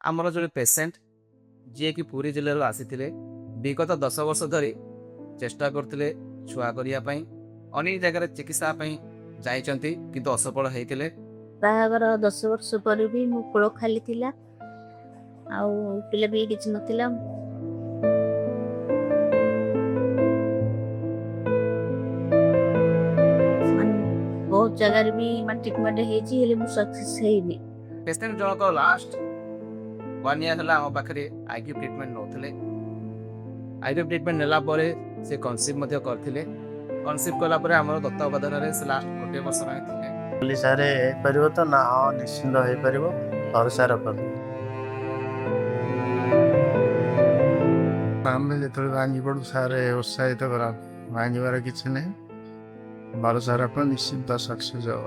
आमर जो पेसेंट जी कि पुरी जिले आसी विगत 10 वर्ष धरी चेष्टा करते छुआ करने अनेक जगह चिकित्सा जाइंट किंतु असफल होते बाहागर 10 वर्ष पर भी मो कोल खाली थिला आउ पिला भी किछ नथिला। बहुत जगह भी मान ट्रीटमेंट हेजी हेले मु सक्सेस हेनी। पेसेंट जनक लास्ट 1 ईयर है आम पाखे आईक्यू ट्रीटमेंट नौले आईक्यू ट्रीटमेंट नेला से कनसिव करते कनसिव कलापर आम तत्वावधान से लास्ट 1 वर्ष थे ओडिशा रे परिबो तो ना निश्चिंत होई परिबो भरोसा रखत आमे जेतले भांगी पड़ू सारे उत्साहित करा भांगीबार किछि नै भरोसा रख निश्चिंत सक्सेस हो।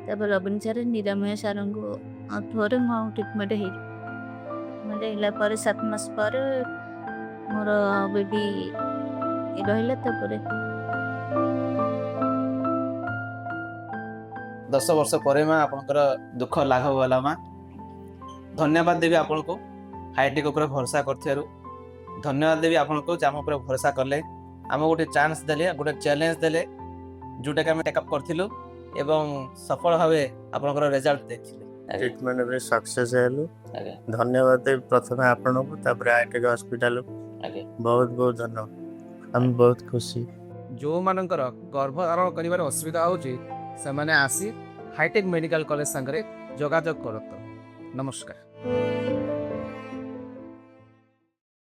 तब रबिन सर निरामय सर को थोड़े मो ट्रीटमेंट हे मतलब इला पर 7 मास पर मोर बेबी रहिला तपरे 10 वर्ष पर माँ आपंकर दुख लाघव वाला माँ धन्यवाद देवी आपन को हाईटेक उपर भरोसा कर धन्यवाद देवी आपन को आम उपर भरोसा कले आम गोटे चांस देले गोटे चैलेंज देले जोटा कि आम टेकअप करथिलु एवं सफल भावे आपनकर रिजल्ट देखिले ट्रीटमेंट में सक्सेस हेलु धन्यवाद देवी प्रथम आपन को तापर आईटेक हॉस्पिटल बहुत बहुत धन्यवाद हम बहुत खुशी जो मानकर गर्भधारण करिवार असुविधा होची से माने आसी हाईटेक मेडिकल कॉलेज संगे जोगाजोग करत। नमस्कार।